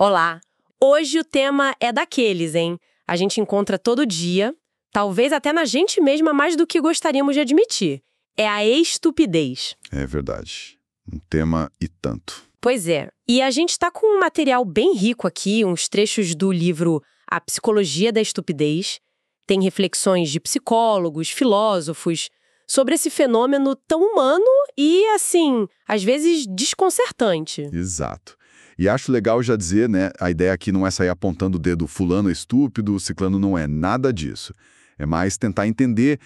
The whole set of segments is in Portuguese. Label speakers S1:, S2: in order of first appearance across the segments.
S1: Olá! Hoje o tema é daqueles, hein? A gente encontra todo dia, talvez até na gente mesma mais do que gostaríamos de admitir. É a estupidez.
S2: É verdade. Um tema e tanto.
S1: Pois é. E a gente está com um material bem rico aqui, uns trechos do livro A Psicologia da Estupidez. Tem reflexões de psicólogos, filósofos, sobre esse fenômeno tão humano e, assim, às vezes desconcertante.
S2: Exato. E acho legal já dizer, né, a ideia aqui não é sair apontando o dedo fulano é estúpido, ciclano não é nada disso. É mais tentar entender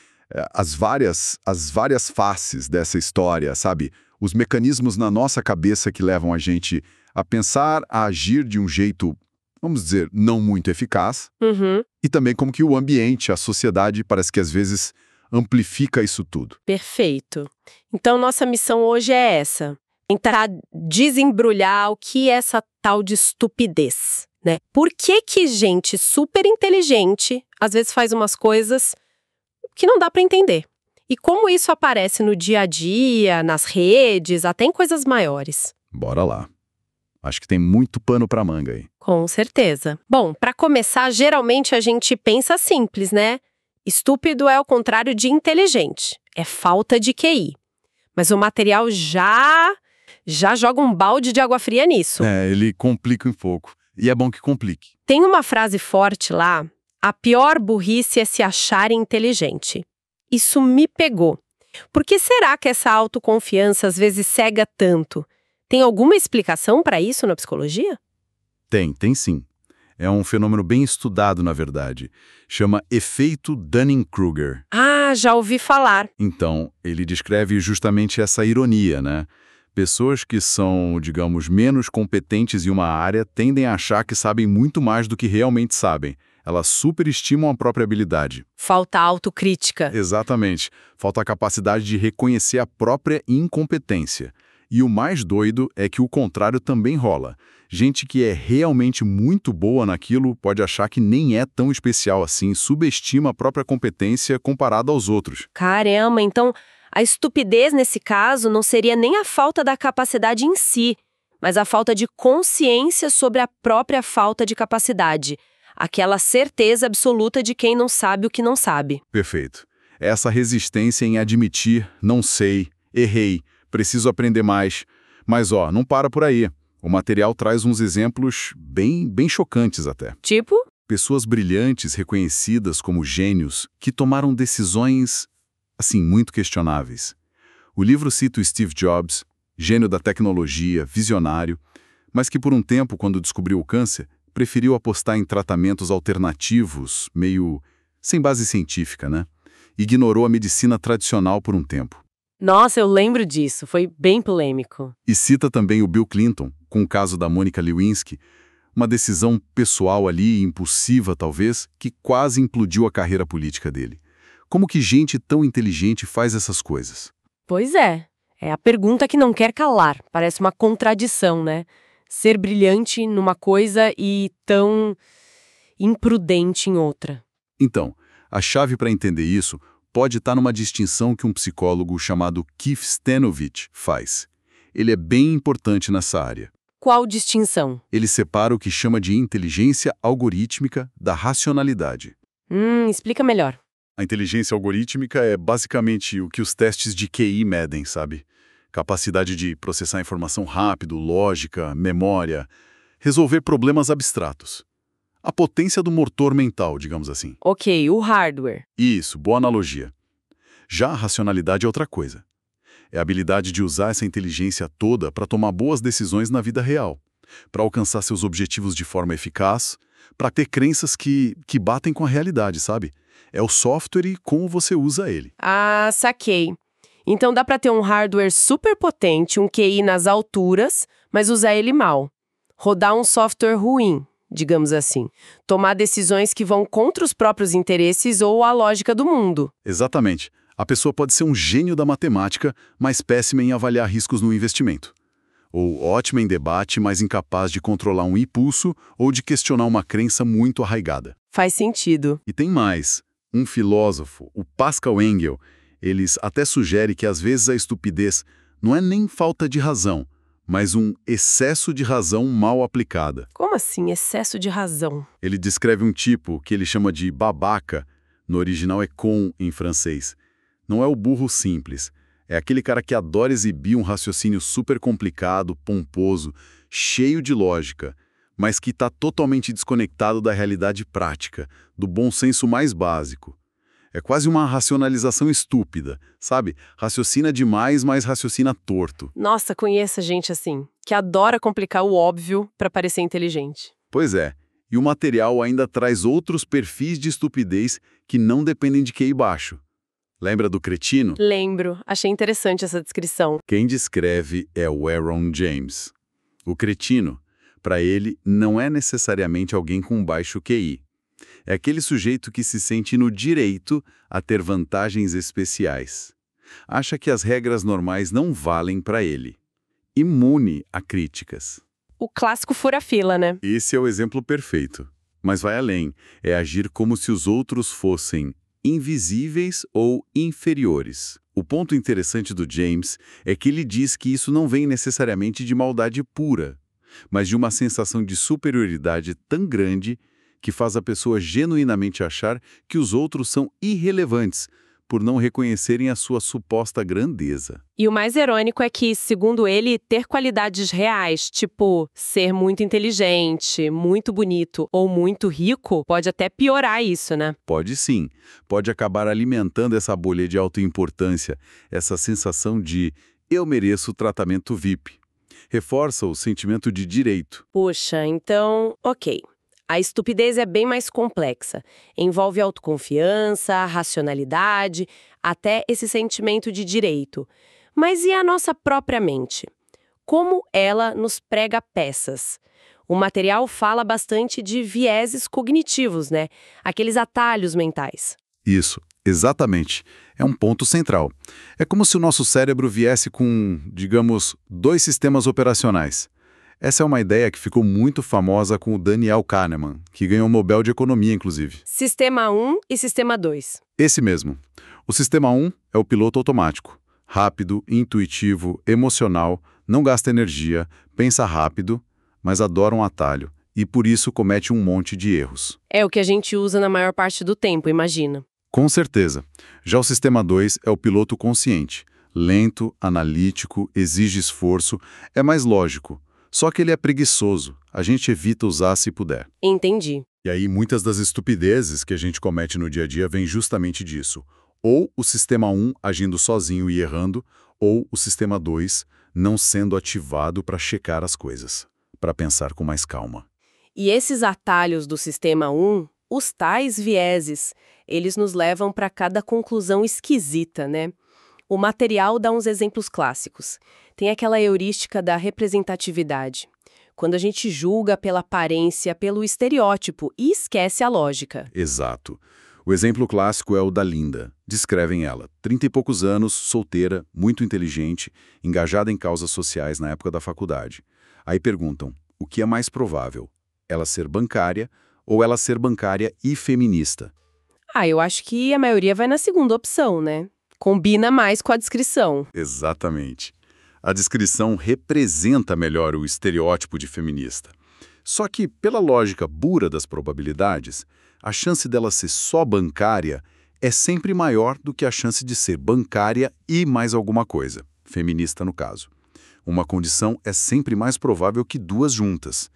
S2: as várias faces dessa história, sabe? Os mecanismos na nossa cabeça que levam a gente a pensar, a agir de um jeito, vamos dizer, não muito eficaz. E também como que o ambiente, a sociedade, parece que às vezes amplifica isso tudo.
S1: Perfeito. Então, nossa missão hoje é essa. Tentar desembrulhar o que é essa tal de estupidez, né? Por que gente super inteligente às vezes faz umas coisas que não dá para entender? E como isso aparece no dia a dia, nas redes, até em coisas maiores?
S2: Bora lá. Acho que tem muito pano pra manga aí.
S1: Com certeza. Bom, para começar, geralmente a gente pensa simples, né? Estúpido é o contrário de inteligente. É falta de QI. Mas o material já joga um balde de água fria nisso.
S2: Ele complica um pouco. E é bom que complique.
S1: Tem uma frase forte lá: a pior burrice é se achar inteligente. Isso me pegou. Por que será que essa autoconfiança às vezes cega tanto? Tem alguma explicação para isso na psicologia?
S2: Tem sim. É um fenômeno bem estudado, na verdade. Chama efeito Dunning-Kruger.
S1: Ah, já ouvi falar.
S2: Então, ele descreve justamente essa ironia, né? Pessoas que são, digamos, menos competentes em uma área tendem a achar que sabem muito mais do que realmente sabem. Elas superestimam a própria habilidade.
S1: Falta autocrítica.
S2: Exatamente. Falta a capacidade de reconhecer a própria incompetência. E o mais doido é que o contrário também rola. Gente que é realmente muito boa naquilo pode achar que nem é tão especial assim, subestima a própria competência comparada aos outros.
S1: Caramba, então a estupidez nesse caso não seria nem a falta da capacidade em si, mas a falta de consciência sobre a própria falta de capacidade. Aquela certeza absoluta de quem não sabe o que não sabe.
S2: Perfeito. Essa resistência em admitir, não sei, errei, preciso aprender mais. Mas não para por aí. O material traz uns exemplos bem chocantes até.
S1: Tipo?
S2: Pessoas brilhantes, reconhecidas como gênios, que tomaram decisões, assim, muito questionáveis. O livro cita o Steve Jobs, gênio da tecnologia, visionário, mas que por um tempo, quando descobriu o câncer, preferiu apostar em tratamentos alternativos, meio sem base científica, né? Ignorou a medicina tradicional por um tempo.
S1: Nossa, eu lembro disso, foi bem polêmico.
S2: E cita também o Bill Clinton, com o caso da Monica Lewinsky, uma decisão pessoal ali, impulsiva talvez, que quase implodiu a carreira política dele. Como que gente tão inteligente faz essas coisas?
S1: Pois é a pergunta que não quer calar, parece uma contradição, né? Ser brilhante numa coisa e tão imprudente em outra.
S2: Então, a chave para entender isso pode estar numa distinção que um psicólogo chamado Keith Stanovich faz. Ele é bem importante nessa área.
S1: Qual distinção?
S2: Ele separa o que chama de inteligência algorítmica da racionalidade.
S1: Explica melhor.
S2: A inteligência algorítmica é basicamente o que os testes de QI medem, sabe? Capacidade de processar informação rápido, lógica, memória, resolver problemas abstratos. A potência do motor mental, digamos assim.
S1: Ok, o hardware.
S2: Isso, boa analogia. Já a racionalidade é outra coisa. É a habilidade de usar essa inteligência toda para tomar boas decisões na vida real, para alcançar seus objetivos de forma eficaz, para ter crenças que batem com a realidade, sabe? É o software e como você usa ele.
S1: Ah, saquei. Então dá para ter um hardware super potente, um QI nas alturas, mas usar ele mal. Rodar um software ruim, digamos assim. Tomar decisões que vão contra os próprios interesses ou a lógica do mundo.
S2: Exatamente. A pessoa pode ser um gênio da matemática, mas péssima em avaliar riscos no investimento. Ou ótima em debate, mas incapaz de controlar um impulso ou de questionar uma crença muito arraigada.
S1: Faz sentido.
S2: E tem mais. Um filósofo, o Pascal Engel, eles até sugerem que às vezes a estupidez não é nem falta de razão, mas um excesso de razão mal aplicada.
S1: Como assim, excesso de razão?
S2: Ele descreve um tipo que ele chama de babaca, no original é con em francês. Não é o burro simples, é aquele cara que adora exibir um raciocínio super complicado, pomposo, cheio de lógica, mas que está totalmente desconectado da realidade prática, do bom senso mais básico. É quase uma racionalização estúpida, sabe? Raciocina demais, mas raciocina torto.
S1: Nossa, conheço gente assim, que adora complicar o óbvio para parecer inteligente.
S2: Pois é, e o material ainda traz outros perfis de estupidez que não dependem de QI baixo. Lembra do cretino?
S1: Lembro, achei interessante essa descrição.
S2: Quem descreve é o Aaron James. O cretino, para ele, não é necessariamente alguém com baixo QI. É aquele sujeito que se sente no direito a ter vantagens especiais. Acha que as regras normais não valem para ele. Imune a críticas.
S1: O clássico fura-fila, né?
S2: Esse é o exemplo perfeito. Mas vai além. É agir como se os outros fossem invisíveis ou inferiores. O ponto interessante do James é que ele diz que isso não vem necessariamente de maldade pura, mas de uma sensação de superioridade tão grande que faz a pessoa genuinamente achar que os outros são irrelevantes por não reconhecerem a sua suposta grandeza.
S1: E o mais irônico é que, segundo ele, ter qualidades reais, tipo ser muito inteligente, muito bonito ou muito rico, pode até piorar isso, né?
S2: Pode sim, pode acabar alimentando essa bolha de autoimportância, essa sensação de eu mereço tratamento VIP. Reforça o sentimento de direito.
S1: Puxa, então, ok. A estupidez é bem mais complexa. Envolve autoconfiança, racionalidade, até esse sentimento de direito. Mas e a nossa própria mente? Como ela nos prega peças? O material fala bastante de vieses cognitivos, né? Aqueles atalhos mentais.
S2: Isso, exatamente. É um ponto central. É como se o nosso cérebro viesse com, digamos, 2 sistemas operacionais. Essa é uma ideia que ficou muito famosa com o Daniel Kahneman, que ganhou o Nobel de Economia, inclusive.
S1: Sistema 1 e Sistema 2.
S2: Esse mesmo. O Sistema 1 é o piloto automático. Rápido, intuitivo, emocional, não gasta energia, pensa rápido, mas adora um atalho. E por isso comete um monte de erros.
S1: É o que a gente usa na maior parte do tempo, imagina.
S2: Com certeza. Já o Sistema 2 é o piloto consciente. Lento, analítico, exige esforço, é mais lógico. Só que ele é preguiçoso. A gente evita usar se puder.
S1: Entendi.
S2: E aí muitas das estupidezes que a gente comete no dia a dia vêm justamente disso. Ou o Sistema 1 agindo sozinho e errando, ou o Sistema 2 não sendo ativado para checar as coisas, para pensar com mais calma.
S1: E esses atalhos do Sistema 1, os tais vieses, eles nos levam para cada conclusão esquisita, né? O material dá uns exemplos clássicos. Tem aquela heurística da representatividade, quando a gente julga pela aparência, pelo estereótipo e esquece a lógica.
S2: Exato. O exemplo clássico é o da Linda. Descrevem ela, 30 e poucos anos, solteira, muito inteligente, engajada em causas sociais na época da faculdade. Aí perguntam, o que é mais provável? Ela ser bancária ou ela ser bancária e feminista?
S1: Eu acho que a maioria vai na segunda opção, né? Combina mais com a descrição.
S2: Exatamente. A descrição representa melhor o estereótipo de feminista. Só que, pela lógica pura das probabilidades, a chance dela ser só bancária é sempre maior do que a chance de ser bancária e mais alguma coisa, feminista no caso. Uma condição é sempre mais provável que 2 juntas.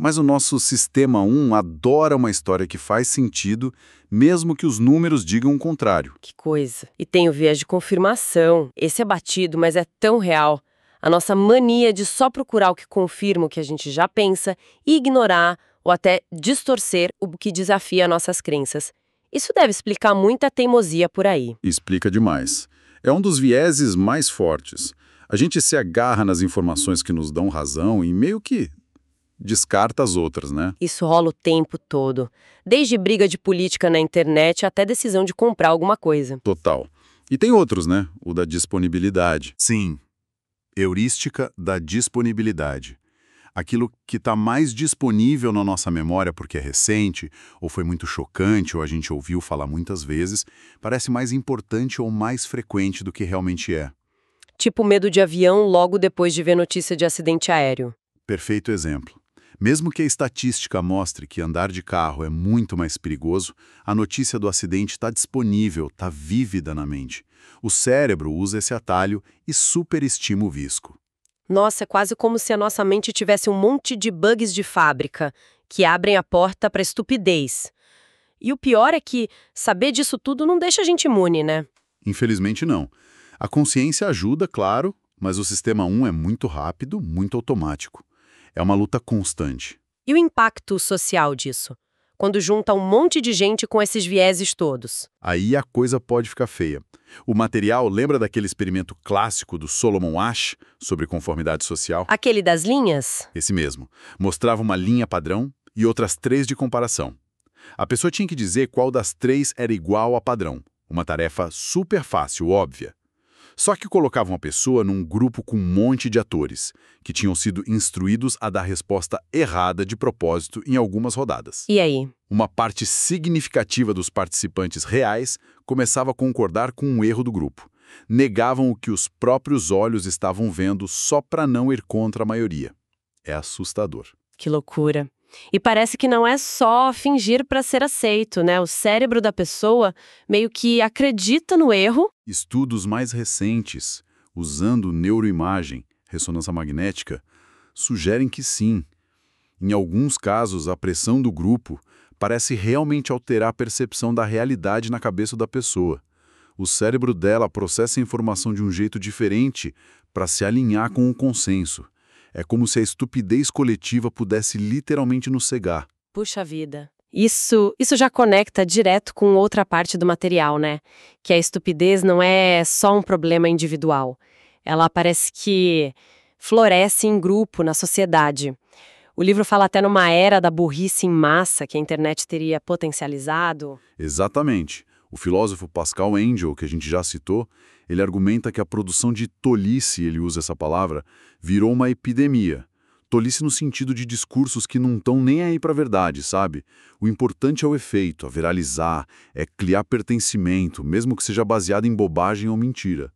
S2: Mas o nosso Sistema 1 adora uma história que faz sentido, mesmo que os números digam o contrário.
S1: Que coisa. E tem o viés de confirmação. Esse é batido, mas é tão real. A nossa mania de só procurar o que confirma o que a gente já pensa e ignorar ou até distorcer o que desafia nossas crenças. Isso deve explicar muita teimosia por aí.
S2: Explica demais. É um dos vieses mais fortes. A gente se agarra nas informações que nos dão razão e meio que descarta as outras, né?
S1: Isso rola o tempo todo. Desde briga de política na internet até decisão de comprar alguma coisa.
S2: Total. E tem outros, né? O da disponibilidade. Sim. Heurística da disponibilidade. Aquilo que está mais disponível na nossa memória porque é recente, ou foi muito chocante, ou a gente ouviu falar muitas vezes, parece mais importante ou mais frequente do que realmente é.
S1: Tipo medo de avião logo depois de ver notícia de acidente aéreo.
S2: Perfeito exemplo. Mesmo que a estatística mostre que andar de carro é muito mais perigoso, a notícia do acidente está disponível, está vívida na mente. O cérebro usa esse atalho e superestima o risco.
S1: Nossa, é quase como se a nossa mente tivesse um monte de bugs de fábrica que abrem a porta para estupidez. E o pior é que saber disso tudo não deixa a gente imune, né?
S2: Infelizmente não. A consciência ajuda, claro, mas o sistema 1 é muito rápido, muito automático. É uma luta constante.
S1: E o impacto social disso? Quando junta um monte de gente com esses vieses todos.
S2: Aí a coisa pode ficar feia. O material lembra daquele experimento clássico do Solomon Asch sobre conformidade social?
S1: Aquele das linhas?
S2: Esse mesmo. Mostrava uma linha padrão e outras 3 de comparação. A pessoa tinha que dizer qual das 3 era igual a padrão. Uma tarefa super fácil, óbvia. Só que colocava uma pessoa num grupo com um monte de atores, que tinham sido instruídos a dar resposta errada de propósito em algumas rodadas.
S1: E aí?
S2: Uma parte significativa dos participantes reais começava a concordar com um erro do grupo. Negavam o que os próprios olhos estavam vendo só para não ir contra a maioria. É assustador.
S1: Que loucura. E parece que não é só fingir para ser aceito, né? O cérebro da pessoa meio que acredita no erro.
S2: Estudos mais recentes, usando neuroimagem, ressonância magnética, sugerem que sim. Em alguns casos, a pressão do grupo parece realmente alterar a percepção da realidade na cabeça da pessoa. O cérebro dela processa a informação de um jeito diferente para se alinhar com o consenso. É como se a estupidez coletiva pudesse literalmente nos cegar.
S1: Puxa vida. Isso já conecta direto com outra parte do material, né? Que a estupidez não é só um problema individual. Ela parece que floresce em grupo, na sociedade. O livro fala até numa era da burrice em massa que a internet teria potencializado.
S2: Exatamente. O filósofo Pascal Engel, que a gente já citou, ele argumenta que a produção de tolice, ele usa essa palavra, virou uma epidemia. Tolice no sentido de discursos que não estão nem aí para a verdade, sabe? O importante é o efeito, a viralizar, é criar pertencimento, mesmo que seja baseado em bobagem ou mentira.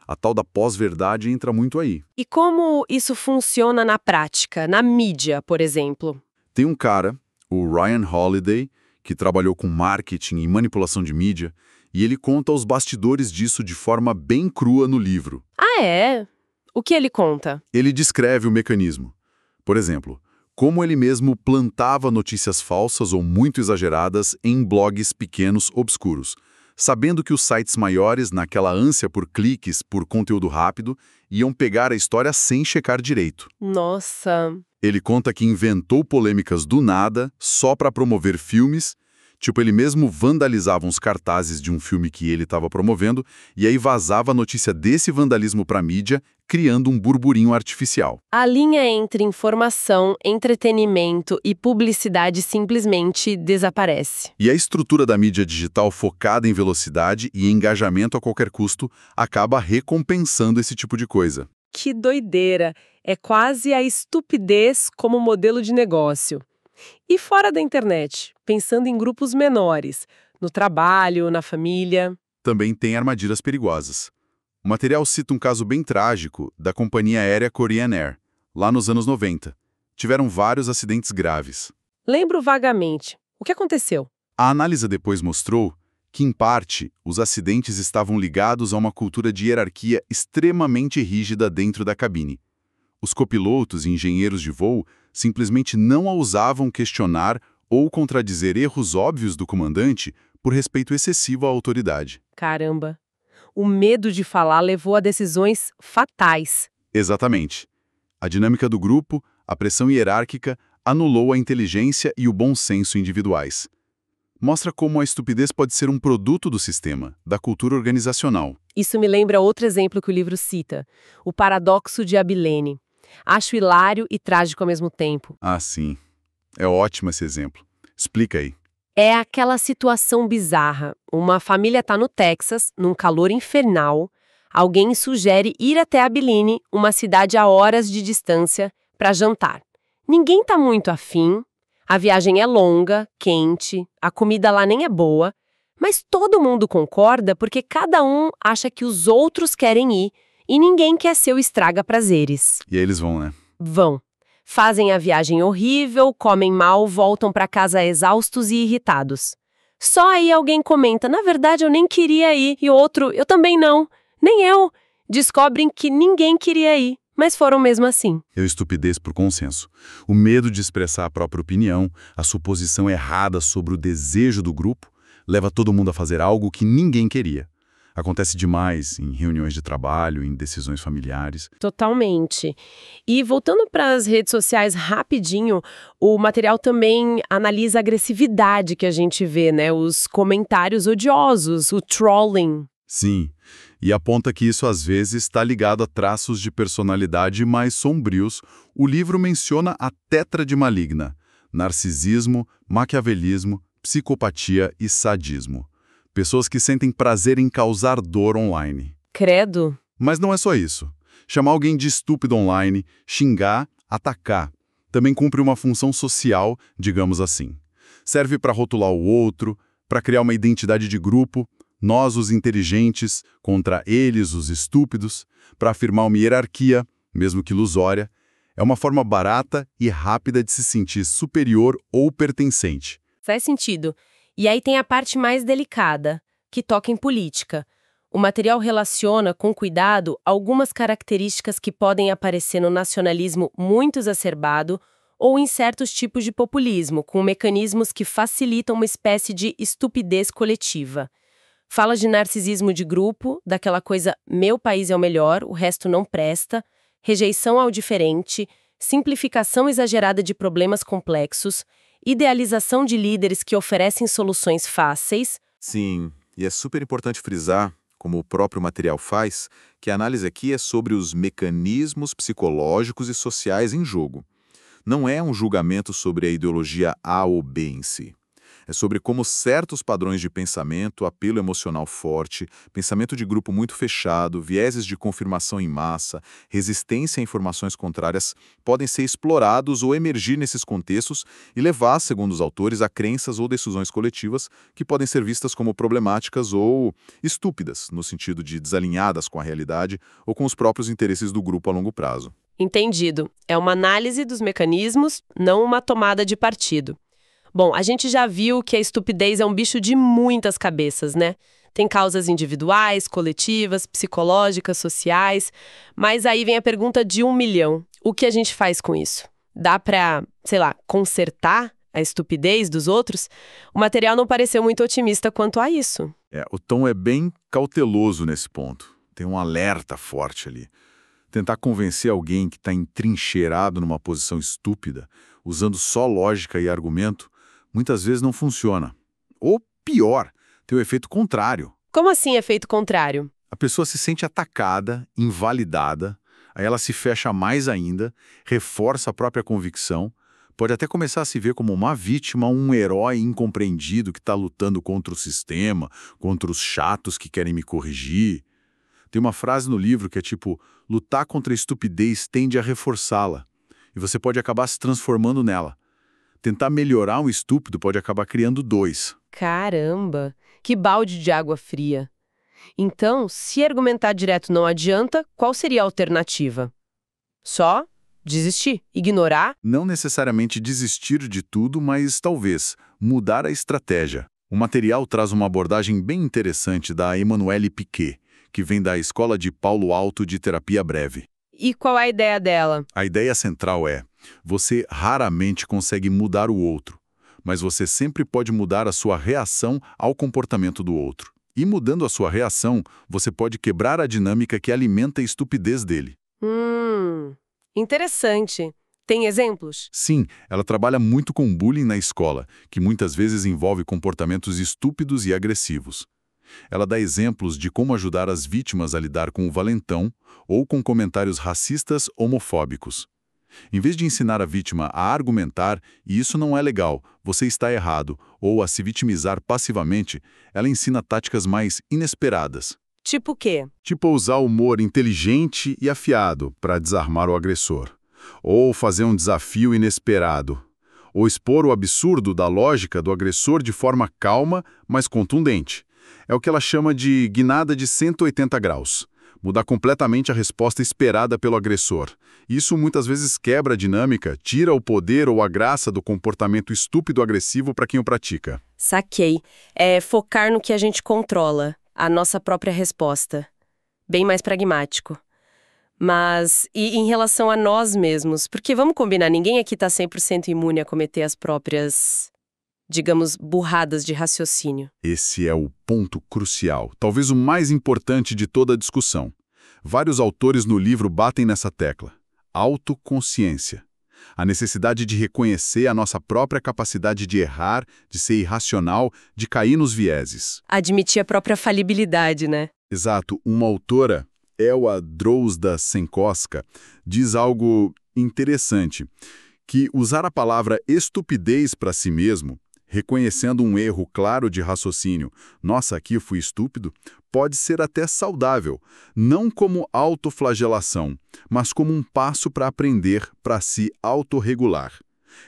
S2: A tal da pós-verdade entra muito aí.
S1: E como isso funciona na prática, na mídia, por exemplo?
S2: Tem um cara, o Ryan Holiday, que trabalhou com marketing e manipulação de mídia, e ele conta os bastidores disso de forma bem crua no livro.
S1: Ah, é? O que ele conta?
S2: Ele descreve o mecanismo. Por exemplo, como ele mesmo plantava notícias falsas ou muito exageradas em blogs pequenos obscuros, sabendo que os sites maiores, naquela ânsia por cliques, por conteúdo rápido, iam pegar a história sem checar direito.
S1: Nossa...
S2: Ele conta que inventou polêmicas do nada, só para promover filmes. Tipo, ele mesmo vandalizava uns cartazes de um filme que ele estava promovendo e aí vazava a notícia desse vandalismo para a mídia, criando um burburinho artificial.
S1: A linha entre informação, entretenimento e publicidade simplesmente desaparece.
S2: E a estrutura da mídia digital focada em velocidade e engajamento a qualquer custo acaba recompensando esse tipo de coisa.
S1: Que doideira! É quase a estupidez como modelo de negócio. E fora da internet, pensando em grupos menores, no trabalho, na família.
S2: Também tem armadilhas perigosas. O material cita um caso bem trágico da companhia aérea Korean Air, lá nos anos 90. Tiveram vários acidentes graves.
S1: Lembro vagamente. O que aconteceu?
S2: A análise depois mostrou que, em parte, os acidentes estavam ligados a uma cultura de hierarquia extremamente rígida dentro da cabine. Os copilotos e engenheiros de voo simplesmente não ousavam questionar ou contradizer erros óbvios do comandante por respeito excessivo à autoridade.
S1: Caramba! O medo de falar levou a decisões fatais.
S2: Exatamente. A dinâmica do grupo, a pressão hierárquica, anulou a inteligência e o bom senso individuais. Mostra como a estupidez pode ser um produto do sistema, da cultura organizacional.
S1: Isso me lembra outro exemplo que o livro cita, o paradoxo de Abilene. Acho hilário e trágico ao mesmo tempo.
S2: Ah, sim. É ótimo esse exemplo. Explica aí.
S1: É aquela situação bizarra. Uma família está no Texas, num calor infernal. Alguém sugere ir até Abilene, uma cidade a horas de distância, para jantar. Ninguém está muito afim. A viagem é longa, quente, a comida lá nem é boa. Mas todo mundo concorda porque cada um acha que os outros querem ir E ninguém quer ser o estraga-prazeres.
S2: E aí eles vão, né?
S1: Vão. Fazem a viagem horrível, comem mal, voltam para casa exaustos e irritados. Só aí alguém comenta, na verdade eu nem queria ir, e outro, eu também não, nem eu. Descobrem que ninguém queria ir, mas foram mesmo assim.
S2: É a estupidez por consenso. O medo de expressar a própria opinião, a suposição errada sobre o desejo do grupo, leva todo mundo a fazer algo que ninguém queria. Acontece demais em reuniões de trabalho, em decisões familiares.
S1: Totalmente. E voltando para as redes sociais rapidinho, o material também analisa a agressividade que a gente vê, né? Os comentários odiosos, o trolling.
S2: Sim, e aponta que isso às vezes está ligado a traços de personalidade mais sombrios. O livro menciona a tétrade maligna: narcisismo, maquiavelismo, psicopatia e sadismo. Pessoas que sentem prazer em causar dor online.
S1: Credo.
S2: Mas não é só isso. Chamar alguém de estúpido online, xingar, atacar, também cumpre uma função social, digamos assim. Serve para rotular o outro, para criar uma identidade de grupo, nós os inteligentes contra eles os estúpidos, para afirmar uma hierarquia, mesmo que ilusória. É uma forma barata e rápida de se sentir superior ou pertencente.
S1: Faz sentido. E aí tem a parte mais delicada, que toca em política. O material relaciona, com cuidado, algumas características que podem aparecer no nacionalismo muito exacerbado ou em certos tipos de populismo, com mecanismos que facilitam uma espécie de estupidez coletiva. Fala de narcisismo de grupo, daquela coisa meu país é o melhor, o resto não presta, rejeição ao diferente, simplificação exagerada de problemas complexos, idealização de líderes que oferecem soluções fáceis.
S3: Sim, e é super importante frisar, como o próprio material faz, que a análise aqui é sobre os mecanismos psicológicos e sociais em jogo. Não é um julgamento sobre a ideologia A ou B em si. É sobre como certos padrões de pensamento, apelo emocional forte, pensamento de grupo muito fechado, vieses de confirmação em massa, resistência a informações contrárias podem ser explorados ou emergir nesses contextos e levar, segundo os autores, a crenças ou decisões coletivas que podem ser vistas como problemáticas ou estúpidas, no sentido de desalinhadas com a realidade ou com os próprios interesses do grupo a longo prazo.
S1: Entendido. É uma análise dos mecanismos, não uma tomada de partido. Bom, a gente já viu que a estupidez é um bicho de muitas cabeças, né? Tem causas individuais, coletivas, psicológicas, sociais. Mas aí vem a pergunta de 1 milhão. O que a gente faz com isso? Dá pra, sei lá, consertar a estupidez dos outros? O material não pareceu muito otimista quanto a isso.
S2: O tom é bem cauteloso nesse ponto. Tem um alerta forte ali. Tentar convencer alguém que está entrincheirado numa posição estúpida, usando só lógica e argumento, muitas vezes não funciona. Ou, pior, tem o efeito contrário.
S1: Como assim efeito contrário?
S2: A pessoa se sente atacada, invalidada, aí ela se fecha mais ainda, reforça a própria convicção, pode até começar a se ver como uma vítima, um herói incompreendido que está lutando contra o sistema, contra os chatos que querem me corrigir. Tem uma frase no livro que é tipo, lutar contra a estupidez tende a reforçá-la, e você pode acabar se transformando nela. Tentar melhorar um estúpido pode acabar criando dois.
S1: Caramba, que balde de água fria. Então, se argumentar direto não adianta, qual seria a alternativa? Só desistir, ignorar?
S2: Não necessariamente desistir de tudo, mas talvez mudar a estratégia. O material traz uma abordagem bem interessante da Emmanuelle Piquet, que vem da Escola de Paulo Alto de Terapia Breve.
S1: E qual é a ideia dela?
S2: A ideia central é, você raramente consegue mudar o outro, mas você sempre pode mudar a sua reação ao comportamento do outro. E mudando a sua reação, você pode quebrar a dinâmica que alimenta a estupidez dele.
S1: Interessante. Tem exemplos?
S2: Sim, ela trabalha muito com bullying na escola, que muitas vezes envolve comportamentos estúpidos e agressivos. Ela dá exemplos de como ajudar as vítimas a lidar com o valentão ou com comentários racistas homofóbicos. Em vez de ensinar a vítima a argumentar, e isso não é legal, você está errado, ou a se vitimizar passivamente, ela ensina táticas mais inesperadas.
S1: Tipo o quê?
S2: Tipo usar humor inteligente e afiado para desarmar o agressor. Ou fazer um desafio inesperado. Ou expor o absurdo da lógica do agressor de forma calma, mas contundente. É o que ela chama de guinada de 180 graus. mudar completamente a resposta esperada pelo agressor. Isso muitas vezes quebra a dinâmica, tira o poder ou a graça do comportamento estúpido agressivo para quem o pratica.
S1: Saquei. É focar no que a gente controla, a nossa própria resposta. Bem mais pragmático. Mas, e em relação a nós mesmos? Porque vamos combinar, ninguém aqui está 100% imune a cometer as próprias, digamos, burradas de raciocínio.
S2: Esse é o ponto crucial, talvez o mais importante de toda a discussão. Vários autores no livro batem nessa tecla. Autoconsciência. A necessidade de reconhecer a nossa própria capacidade de errar, de ser irracional, de cair nos vieses.
S1: Admitir a própria falibilidade, né?
S2: Exato. Uma autora, Elwa Drozda Senkoska, diz algo interessante, que usar a palavra estupidez para si mesmo, reconhecendo um erro claro de raciocínio, nossa, aqui eu fui estúpido, pode ser até saudável, não como autoflagelação, mas como um passo para aprender, para se autorregular.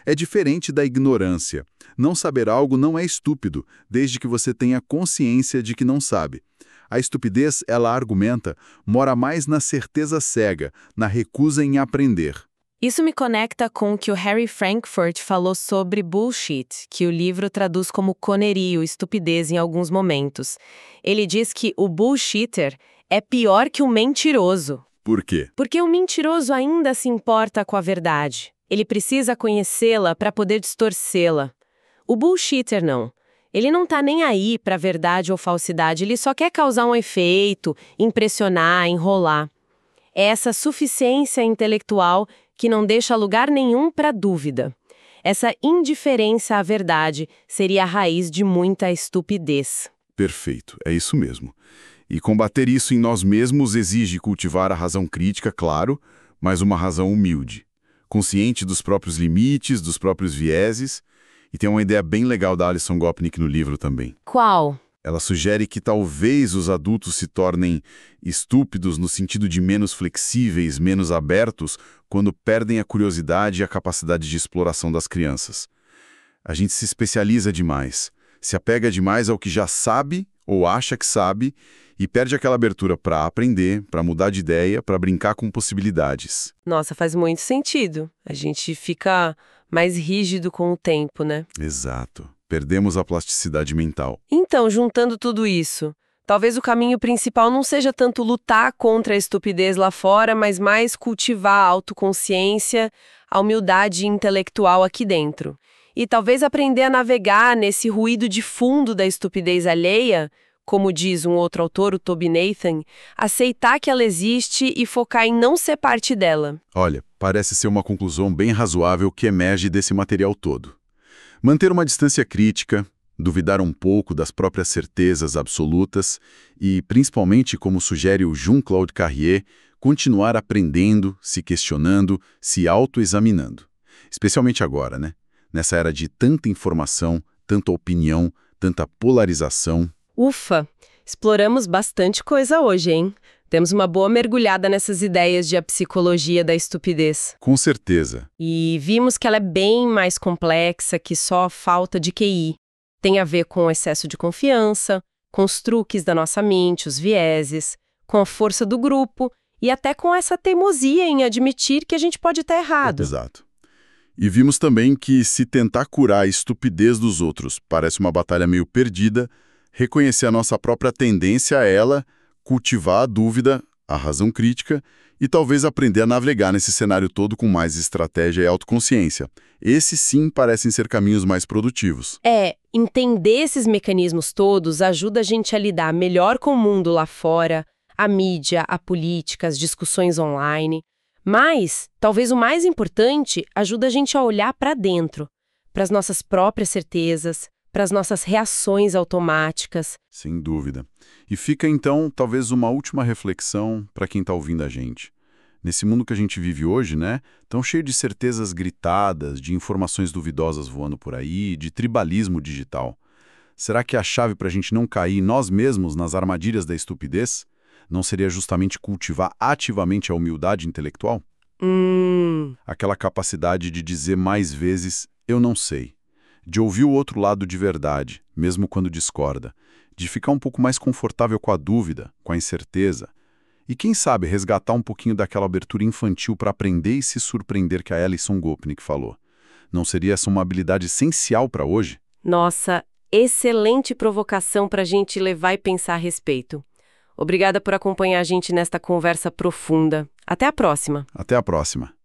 S2: É diferente da ignorância. Não saber algo não é estúpido, desde que você tenha consciência de que não sabe. A estupidez, ela argumenta, mora mais na certeza cega, na recusa em aprender.
S4: Isso me conecta com o que o Harry Frankfurt falou sobre bullshit, que o livro traduz como conerio, estupidez em alguns momentos. Ele diz que o bullshitter é pior que o mentiroso.
S2: Por quê?
S4: Porque o mentiroso ainda se importa com a verdade. Ele precisa conhecê-la para poder distorcê-la. O bullshitter não. Ele não tá nem aí para verdade ou falsidade, ele só quer causar um efeito, impressionar, enrolar. É essa suficiência intelectual que não deixa lugar nenhum para dúvida. Essa indiferença à verdade seria a raiz de muita estupidez.
S2: Perfeito, é isso mesmo. E combater isso em nós mesmos exige cultivar a razão crítica, claro, mas uma razão humilde, consciente dos próprios limites, dos próprios vieses. E tem uma ideia bem legal da Alison Gopnik no livro também.
S4: Qual?
S2: Ela sugere que talvez os adultos se tornem estúpidos no sentido de menos flexíveis, menos abertos, quando perdem a curiosidade e a capacidade de exploração das crianças. A gente se especializa demais, se apega demais ao que já sabe ou acha que sabe e perde aquela abertura para aprender, para mudar de ideia, para brincar com possibilidades.
S1: Nossa, faz muito sentido. A gente fica mais rígido com o tempo, né?
S2: Exato. Perdemos a plasticidade mental.
S1: Então, juntando tudo isso, talvez o caminho principal não seja tanto lutar contra a estupidez lá fora, mas mais cultivar a autoconsciência, a humildade intelectual aqui dentro. E talvez aprender a navegar nesse ruído de fundo da estupidez alheia, como diz um outro autor, o Toby Nathan, aceitar que ela existe e focar em não ser parte dela.
S2: Olha, parece ser uma conclusão bem razoável que emerge desse material todo. Manter uma distância crítica, duvidar um pouco das próprias certezas absolutas e, principalmente, como sugere o Jean-Claude Carrier, continuar aprendendo, se questionando, se autoexaminando. Especialmente agora, né? Nessa era de tanta informação, tanta opinião, tanta polarização.
S1: Ufa! Exploramos bastante coisa hoje, hein? Temos uma boa mergulhada nessas ideias de a psicologia da estupidez.
S2: Com certeza.
S1: E vimos que ela é bem mais complexa que só a falta de QI. Tem a ver com o excesso de confiança, com os truques da nossa mente, os vieses, com a força do grupo e até com essa teimosia em admitir que a gente pode estar errado.
S2: Exato. E vimos também que se tentar curar a estupidez dos outros parece uma batalha meio perdida, reconhecer a nossa própria tendência a ela, cultivar a dúvida, a razão crítica e talvez aprender a navegar nesse cenário todo com mais estratégia e autoconsciência. Esses sim parecem ser caminhos mais produtivos.
S1: Entender esses mecanismos todos ajuda a gente a lidar melhor com o mundo lá fora, a mídia, a política, as discussões online. Mas, talvez o mais importante, ajuda a gente a olhar para dentro, para as nossas próprias certezas, para as nossas reações automáticas.
S2: Sem dúvida. E fica, então, talvez uma última reflexão para quem está ouvindo a gente. Nesse mundo que a gente vive hoje, né, tão cheio de certezas gritadas, de informações duvidosas voando por aí, de tribalismo digital. Será que a chave para a gente não cair nós mesmos nas armadilhas da estupidez não seria justamente cultivar ativamente a humildade intelectual? Aquela capacidade de dizer mais vezes, eu não sei. De ouvir o outro lado de verdade, mesmo quando discorda. De ficar um pouco mais confortável com a dúvida, com a incerteza. E quem sabe resgatar um pouquinho daquela abertura infantil para aprender e se surpreender que a Alison Gopnik falou. Não seria essa uma habilidade essencial para hoje?
S4: Nossa, excelente provocação para a gente levar e pensar a respeito. Obrigada por acompanhar a gente nesta conversa profunda. Até a próxima!
S2: Até a próxima.